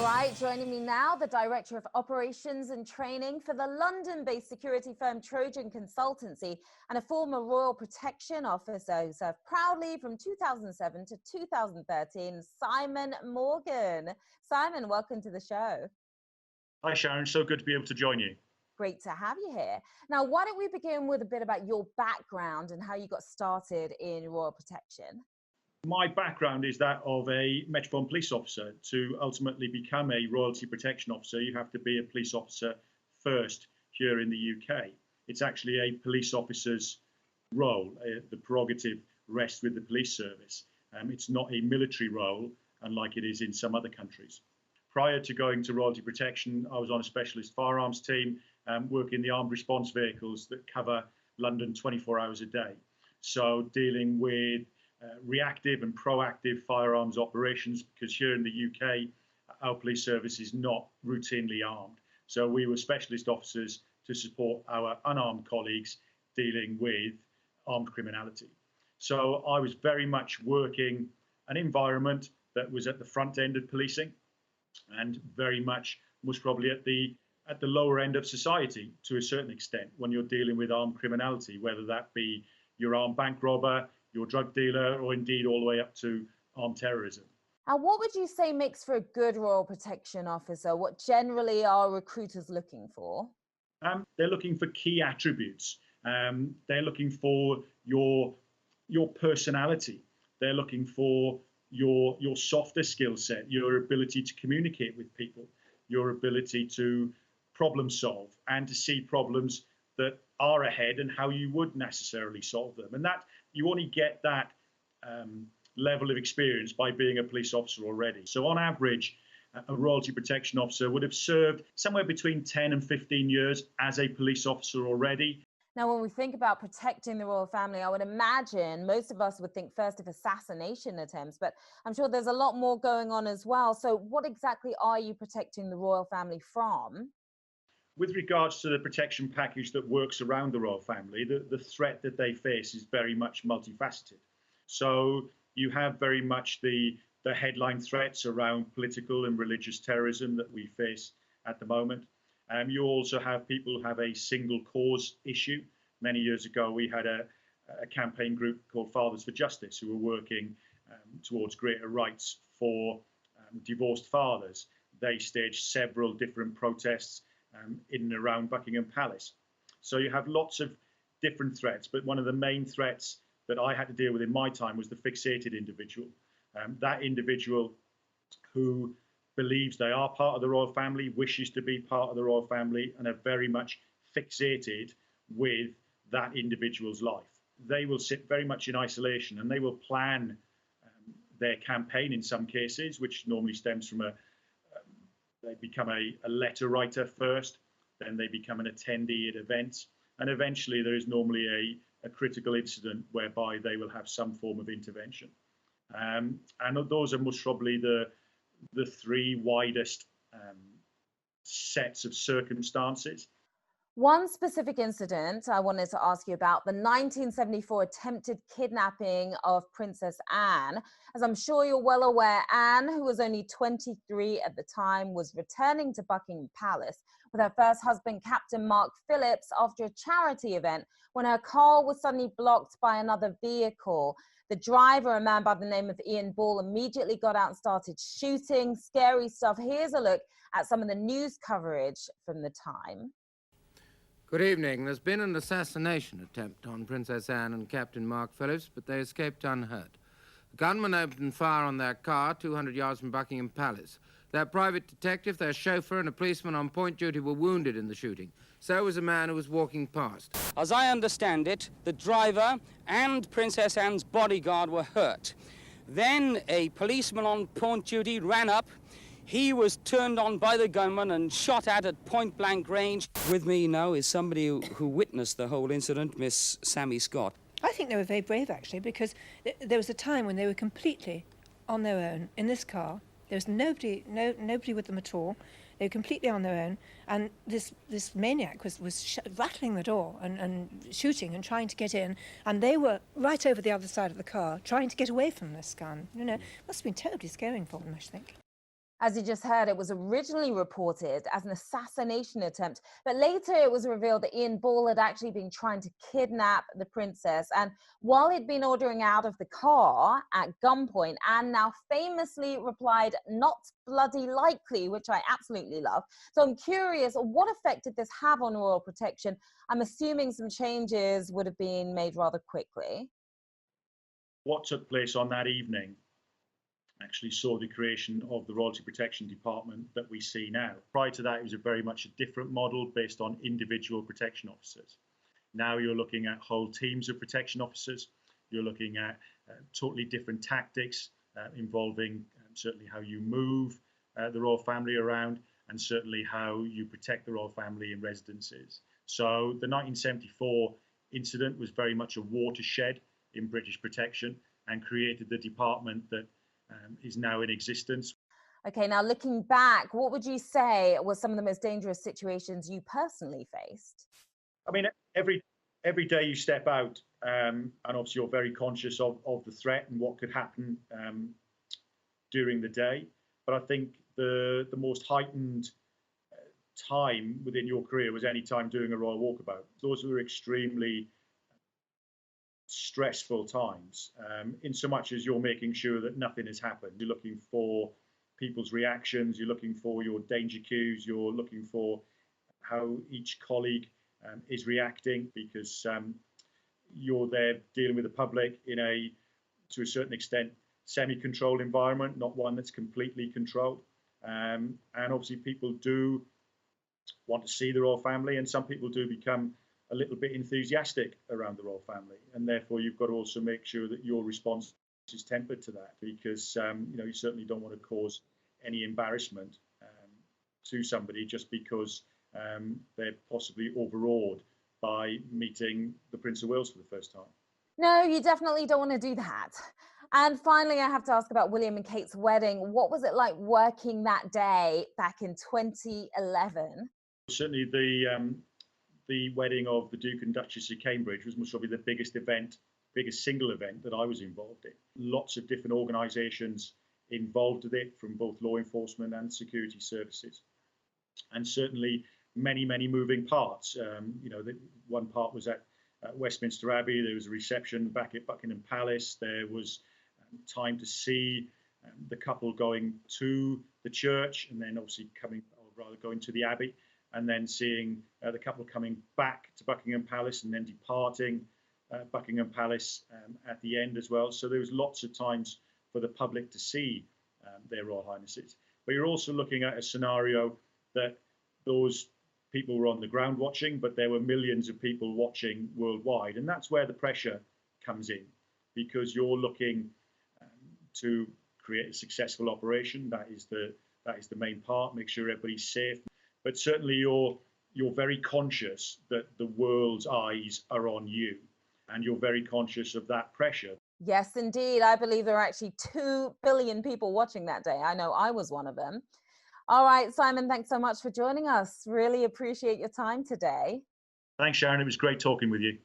All right, joining me now, the Director of Operations and Training for the London-based security firm Trojan Consultancy and a former Royal Protection Officer who served proudly from 2007 to 2013, Simon Morgan. Simon, welcome to the show. Hi, Sharon. So good to be able to join you. Great to have you here. Now, why don't we begin with a bit about your background and how you got started in Royal Protection? My background is that of a Metropolitan Police officer. To ultimately become a Royalty Protection Officer, you have to be a police officer first here in the UK. It's actually a police officer's role. The prerogative rests with the police service. It's not a military role, unlike it is in some other countries. Prior to going to Royalty Protection, I was on a specialist firearms team, working the armed response vehicles that cover London 24 hours a day. So dealing with reactive and proactive firearms operations, because here in the UK, our police service is not routinely armed. So we were specialist officers to support our unarmed colleagues dealing with armed criminality. So I was very much working an environment that was at the front end of policing and very much most probably at the lower end of society to a certain extent when you're dealing with armed criminality, whether that be your armed bank robber, your drug dealer, or indeed all the way up to armed terrorism. And what would you say makes for a good Royal Protection Officer? What generally are recruiters looking for? They're looking for key attributes. They're looking for your personality. They're looking for your softer skill set, your ability to communicate with people, your ability to problem solve and to see problems that are ahead and how you would necessarily solve them. And that you only get that level of experience by being a police officer already. So on average, a Royalty Protection Officer would have served somewhere between 10 and 15 years as a police officer already. Now, when we think about protecting the royal family, I would imagine most of us would think first of assassination attempts, but I'm sure there's a lot more going on as well. So what exactly are you protecting the royal family from? With regards to the protection package that works around the royal family, the threat that they face is very much multifaceted. So you have very much the headline threats around political and religious terrorism that we face at the moment. You also have people who have a single cause issue. Many years ago, we had a campaign group called Fathers for Justice who were working towards greater rights for divorced fathers. They staged several different protests in and around Buckingham Palace. So you have lots of different threats, but one of the main threats that I had to deal with in my time was the fixated individual. That individual who believes they are part of the royal family, wishes to be part of the royal family, and are very much fixated with that individual's life. They will sit very much in isolation and they will plan their campaign in some cases, which normally stems from they become a letter writer first, then they become an attendee at events, and eventually there is normally a critical incident whereby they will have some form of intervention. And those are most probably the three widest sets of circumstances. One specific incident I wanted to ask you about, the 1974 attempted kidnapping of Princess Anne. As I'm sure you're well aware, Anne, who was only 23 at the time, was returning to Buckingham Palace with her first husband, Captain Mark Phillips, after a charity event when her car was suddenly blocked by another vehicle. The driver, a man by the name of Ian Ball, immediately got out and started shooting. Scary stuff. Here's a look at some of the news coverage from the time. Good evening. There's been an assassination attempt on Princess Anne and Captain Mark Phillips, but they escaped unhurt. The gunmen opened fire on their car 200 yards from Buckingham Palace. Their private detective, their chauffeur, and a policeman on point duty were wounded in the shooting. So was a man who was walking past. As I understand it, the driver and Princess Anne's bodyguard were hurt. Then a policeman on point duty ran up. He was turned on by the gunman and shot at point-blank range. With me now is somebody who witnessed the whole incident, Miss Sammy Scott. I think they were very brave, actually, because there was a time when they were completely on their own in this car. There was nobody with them at all. They were completely on their own, and this maniac was rattling the door and shooting and trying to get in, and they were right over the other side of the car trying to get away from this gun. You know, it must have been terribly scaring for them, I think. As you just heard, it was originally reported as an assassination attempt, but later it was revealed that Ian Ball had actually been trying to kidnap the princess. And while he'd been ordering out of the car at gunpoint, Anne now famously replied, "Not bloody likely," which I absolutely love. So I'm curious, what effect did this have on royal protection? I'm assuming some changes would have been made rather quickly. What took place on that evening actually saw the creation of the Royalty Protection Department that we see now. Prior to that, it was very much a different model based on individual protection officers. Now you're looking at whole teams of protection officers. You're looking at totally different tactics involving certainly how you move the royal family around, and certainly how you protect the royal family in residences. So the 1974 incident was very much a watershed in British protection and created the department that is now in existence. Okay, now looking back, what would you say were some of the most dangerous situations you personally faced? I mean, every day you step out, and obviously you're very conscious of the threat and what could happen during the day. But I think the most heightened time within your career was any time doing a royal walkabout. Those were extremely stressful times, in so much as you're making sure that nothing has happened. You're looking for people's reactions, you're looking for your danger cues, you're looking for how each colleague is reacting, because you're there dealing with the public in to a certain extent, semi-controlled environment, not one that's completely controlled. And obviously people do want to see the royal family, and some people do become a little bit enthusiastic around the royal family, and therefore you've got to also make sure that your response is tempered to that, because you certainly don't want to cause any embarrassment to somebody just because they're possibly overawed by meeting the Prince of Wales for the first time. No, you definitely don't want to do that. And finally, I have to ask about William and Kate's wedding. What was it like working that day back in 2011? Certainly the wedding of the Duke and Duchess of Cambridge was most probably the biggest single event that I was involved in. Lots of different organisations involved with it, from both law enforcement and security services, and certainly many moving parts. One part was at Westminster Abbey. There was a reception back at Buckingham Palace. There was time to see the couple going to the church, and then obviously going to the Abbey, and then seeing the couple coming back to Buckingham Palace and then departing Buckingham Palace at the end as well. So there was lots of times for the public to see their Royal Highnesses. But you're also looking at a scenario that those people were on the ground watching, but there were millions of people watching worldwide. And that's where the pressure comes in, because you're looking to create a successful operation. That is the main part, make sure everybody's safe. But certainly you're very conscious that the world's eyes are on you, and you're very conscious of that pressure. Yes, indeed. I believe there are actually 2 billion people watching that day. I know I was one of them. All right, Simon, thanks so much for joining us. Really appreciate your time today. Thanks, Sharon. It was great talking with you.